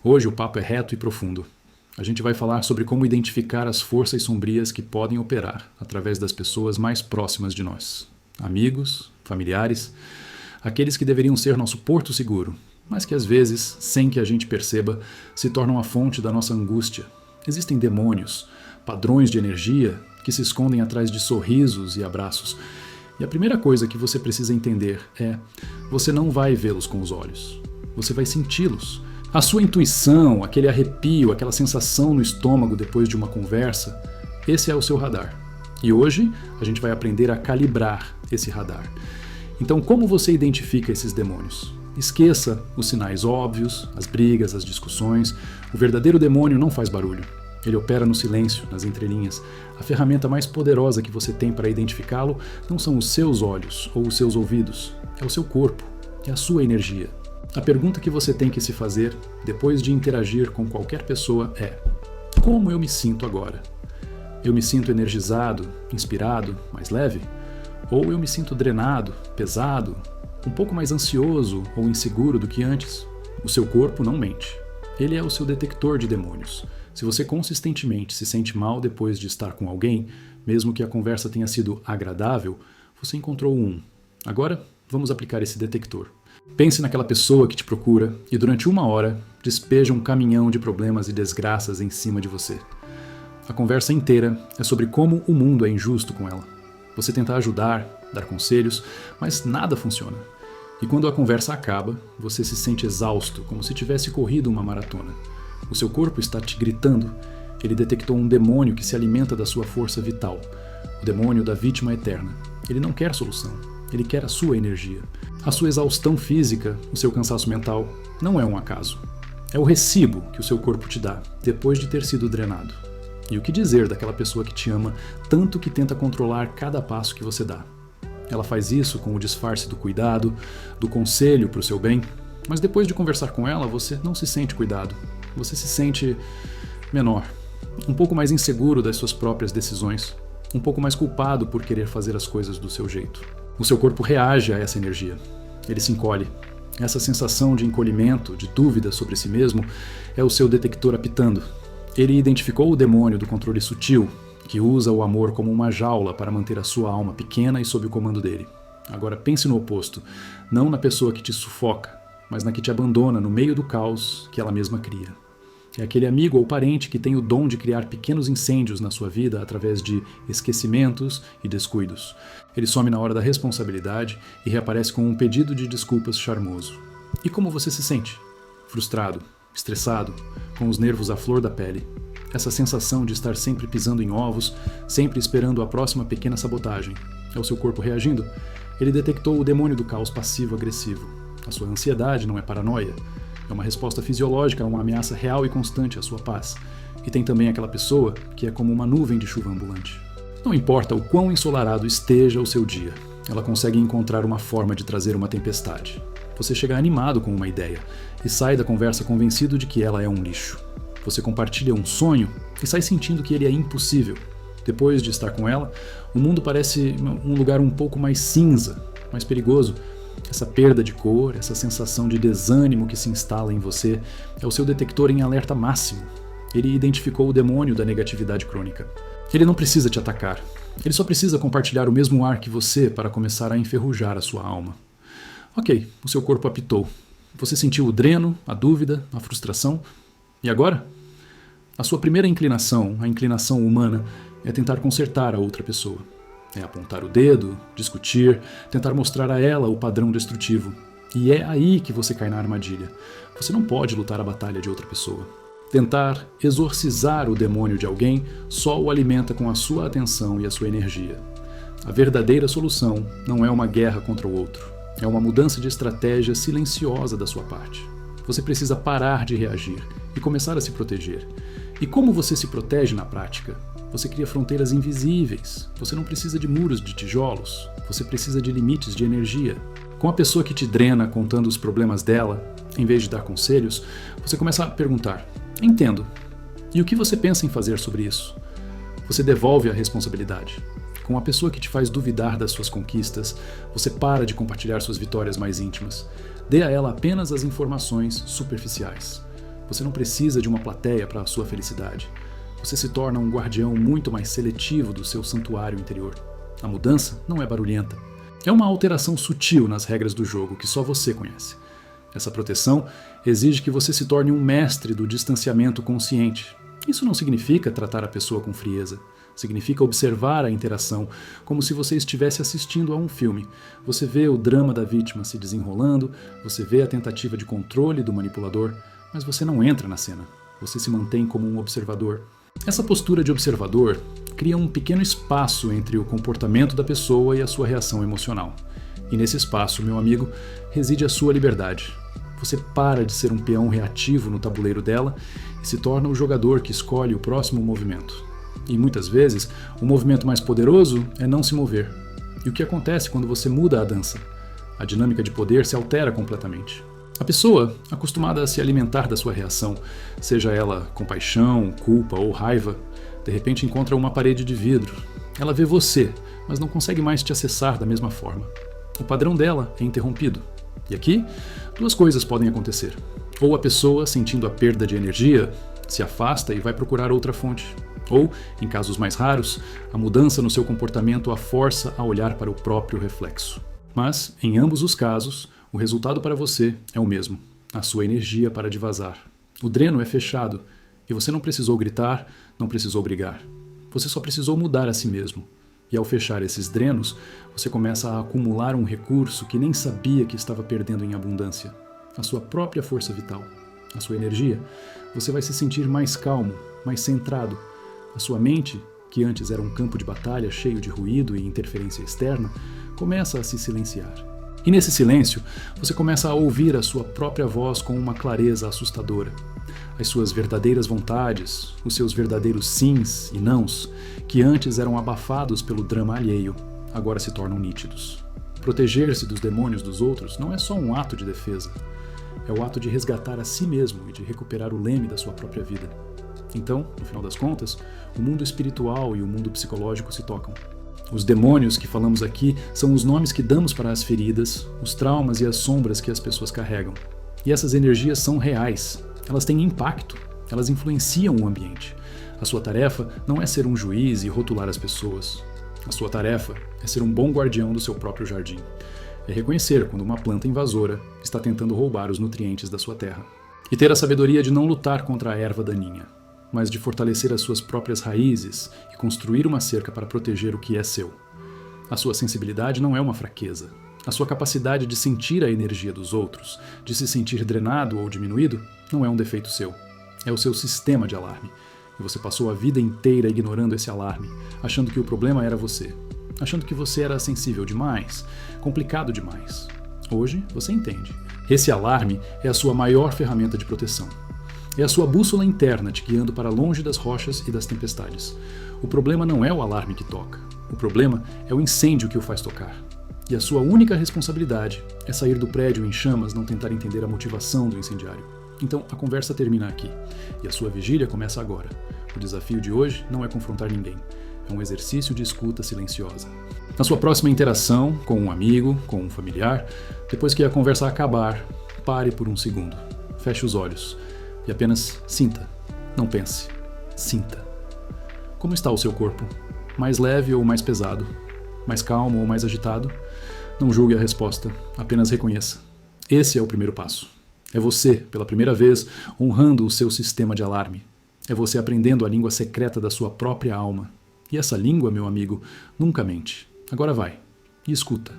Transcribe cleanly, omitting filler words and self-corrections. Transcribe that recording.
Hoje o papo é reto e profundo. A gente vai falar sobre como identificar as forças sombrias que podem operar através das pessoas mais próximas de nós. Amigos, familiares, aqueles que deveriam ser nosso porto seguro, mas que às vezes, sem que a gente perceba, se tornam a fonte da nossa angústia. Existem demônios, padrões de energia que se escondem atrás de sorrisos e abraços. E a primeira coisa que você precisa entender é: você não vai vê-los com os olhos, você vai senti-los. A sua intuição, aquele arrepio, aquela sensação no estômago depois de uma conversa, esse é o seu radar. E hoje a gente vai aprender a calibrar esse radar. Então, como você identifica esses demônios? Esqueça os sinais óbvios, as brigas, as discussões. O verdadeiro demônio não faz barulho. Ele opera no silêncio, nas entrelinhas. A ferramenta mais poderosa que você tem para identificá-lo não são os seus olhos ou os seus ouvidos. É o seu corpo, é a sua energia. A pergunta que você tem que se fazer, depois de interagir com qualquer pessoa, é: como eu me sinto agora? Eu me sinto energizado, inspirado, mais leve? Ou eu me sinto drenado, pesado, um pouco mais ansioso ou inseguro do que antes? O seu corpo não mente. Ele é o seu detector de demônios. Se você consistentemente se sente mal depois de estar com alguém, mesmo que a conversa tenha sido agradável, você encontrou um. Agora, vamos aplicar esse detector. Pense naquela pessoa que te procura e durante 1 hora despeja um caminhão de problemas e desgraças em cima de você. A conversa inteira é sobre como o mundo é injusto com ela. Você tenta ajudar, dar conselhos, mas nada funciona. E quando a conversa acaba, você se sente exausto, como se tivesse corrido uma maratona. O seu corpo está te gritando. Ele detectou um demônio que se alimenta da sua força vital, o demônio da vítima eterna. Ele não quer solução, ele quer a sua energia. A sua exaustão física, o seu cansaço mental, não é um acaso. É o recibo que o seu corpo te dá depois de ter sido drenado. E o que dizer daquela pessoa que te ama tanto que tenta controlar cada passo que você dá? Ela faz isso com o disfarce do cuidado, do conselho para o seu bem, mas depois de conversar com ela, você não se sente cuidado. Você se sente menor, um pouco mais inseguro das suas próprias decisões, um pouco mais culpado por querer fazer as coisas do seu jeito. O seu corpo reage a essa energia. Ele se encolhe. Essa sensação de encolhimento, de dúvida sobre si mesmo, é o seu detector apitando. Ele identificou o demônio do controle sutil, que usa o amor como uma jaula para manter a sua alma pequena e sob o comando dele. Agora pense no oposto, não na pessoa que te sufoca, mas na que te abandona no meio do caos que ela mesma cria. É aquele amigo ou parente que tem o dom de criar pequenos incêndios na sua vida através de esquecimentos e descuidos. Ele some na hora da responsabilidade e reaparece com um pedido de desculpas charmoso. E como você se sente? Frustrado, estressado, com os nervos à flor da pele. Essa sensação de estar sempre pisando em ovos, sempre esperando a próxima pequena sabotagem. É o seu corpo reagindo? Ele detectou o demônio do caos passivo-agressivo. A sua ansiedade não é paranoia. É uma resposta fisiológica a uma ameaça real e constante à sua paz. E tem também aquela pessoa que é como uma nuvem de chuva ambulante. Não importa o quão ensolarado esteja o seu dia, ela consegue encontrar uma forma de trazer uma tempestade. Você chega animado com uma ideia e sai da conversa convencido de que ela é um lixo. Você compartilha um sonho e sai sentindo que ele é impossível. Depois de estar com ela, o mundo parece um lugar um pouco mais cinza, mais perigoso. Essa perda de cor, essa sensação de desânimo que se instala em você é o seu detector em alerta máximo. Ele identificou o demônio da negatividade crônica. Ele não precisa te atacar. Ele só precisa compartilhar o mesmo ar que você para começar a enferrujar a sua alma. Ok, o seu corpo apitou. Você sentiu o dreno, a dúvida, a frustração. E agora? A sua primeira inclinação, a inclinação humana, é tentar consertar a outra pessoa. É apontar o dedo, discutir, tentar mostrar a ela o padrão destrutivo. E é aí que você cai na armadilha. Você não pode lutar a batalha de outra pessoa. Tentar exorcizar o demônio de alguém só o alimenta com a sua atenção e a sua energia. A verdadeira solução não é uma guerra contra o outro. É uma mudança de estratégia silenciosa da sua parte. Você precisa parar de reagir e começar a se proteger. E como você se protege na prática? Você cria fronteiras invisíveis. Você não precisa de muros de tijolos. Você precisa de limites de energia. Com a pessoa que te drena contando os problemas dela, em vez de dar conselhos, você começa a perguntar: entendo. E o que você pensa em fazer sobre isso? Você devolve a responsabilidade. Com a pessoa que te faz duvidar das suas conquistas, você para de compartilhar suas vitórias mais íntimas. Dê a ela apenas as informações superficiais. Você não precisa de uma plateia para a sua felicidade. Você se torna um guardião muito mais seletivo do seu santuário interior. A mudança não é barulhenta. É uma alteração sutil nas regras do jogo que só você conhece. Essa proteção exige que você se torne um mestre do distanciamento consciente. Isso não significa tratar a pessoa com frieza. Significa observar a interação, como se você estivesse assistindo a um filme. Você vê o drama da vítima se desenrolando, você vê a tentativa de controle do manipulador, mas você não entra na cena. Você se mantém como um observador. Essa postura de observador cria um pequeno espaço entre o comportamento da pessoa e a sua reação emocional. E nesse espaço, meu amigo, reside a sua liberdade. Você para de ser um peão reativo no tabuleiro dela e se torna o jogador que escolhe o próximo movimento. E muitas vezes, o movimento mais poderoso é não se mover. E o que acontece quando você muda a dança? A dinâmica de poder se altera completamente. A pessoa, acostumada a se alimentar da sua reação, seja ela compaixão, culpa ou raiva, de repente encontra uma parede de vidro. Ela vê você, mas não consegue mais te acessar da mesma forma. O padrão dela é interrompido. E aqui, duas coisas podem acontecer. Ou a pessoa, sentindo a perda de energia, se afasta e vai procurar outra fonte. Ou, em casos mais raros, a mudança no seu comportamento a força a olhar para o próprio reflexo. Mas, em ambos os casos, o resultado para você é o mesmo. A sua energia para de vazar. O dreno é fechado e você não precisou gritar, não precisou brigar. Você só precisou mudar a si mesmo. E ao fechar esses drenos, você começa a acumular um recurso que nem sabia que estava perdendo em abundância. A sua própria força vital. A sua energia. Você vai se sentir mais calmo, mais centrado. A sua mente, que antes era um campo de batalha cheio de ruído e interferência externa, começa a se silenciar. E nesse silêncio, você começa a ouvir a sua própria voz com uma clareza assustadora. As suas verdadeiras vontades, os seus verdadeiros sims e nãos, que antes eram abafados pelo drama alheio, agora se tornam nítidos. Proteger-se dos demônios dos outros não é só um ato de defesa. É o ato de resgatar a si mesmo e de recuperar o leme da sua própria vida. Então, no final das contas, o mundo espiritual e o mundo psicológico se tocam. Os demônios que falamos aqui são os nomes que damos para as feridas, os traumas e as sombras que as pessoas carregam. E essas energias são reais. Elas têm impacto. Elas influenciam o ambiente. A sua tarefa não é ser um juiz e rotular as pessoas. A sua tarefa é ser um bom guardião do seu próprio jardim. É reconhecer quando uma planta invasora está tentando roubar os nutrientes da sua terra. E ter a sabedoria de não lutar contra a erva daninha, mas de fortalecer as suas próprias raízes e construir uma cerca para proteger o que é seu. A sua sensibilidade não é uma fraqueza. A sua capacidade de sentir a energia dos outros, de se sentir drenado ou diminuído, não é um defeito seu. É o seu sistema de alarme. E você passou a vida inteira ignorando esse alarme, achando que o problema era você. Achando que você era sensível demais, complicado demais. Hoje, você entende. Esse alarme é a sua maior ferramenta de proteção. É a sua bússola interna te guiando para longe das rochas e das tempestades. O problema não é o alarme que toca. O problema é o incêndio que o faz tocar. E a sua única responsabilidade é sair do prédio em chamas, não tentar entender a motivação do incendiário. Então a conversa termina aqui. E a sua vigília começa agora. O desafio de hoje não é confrontar ninguém. É um exercício de escuta silenciosa. Na sua próxima interação com um amigo, com um familiar, depois que a conversa acabar, pare por um segundo. Feche os olhos. E apenas sinta, não pense, sinta. Como está o seu corpo? Mais leve ou mais pesado? Mais calmo ou mais agitado? Não julgue a resposta, apenas reconheça. Esse é o primeiro passo. É você, pela primeira vez, honrando o seu sistema de alarme. É você aprendendo a língua secreta da sua própria alma. E essa língua, meu amigo, nunca mente. Agora vai, e escuta.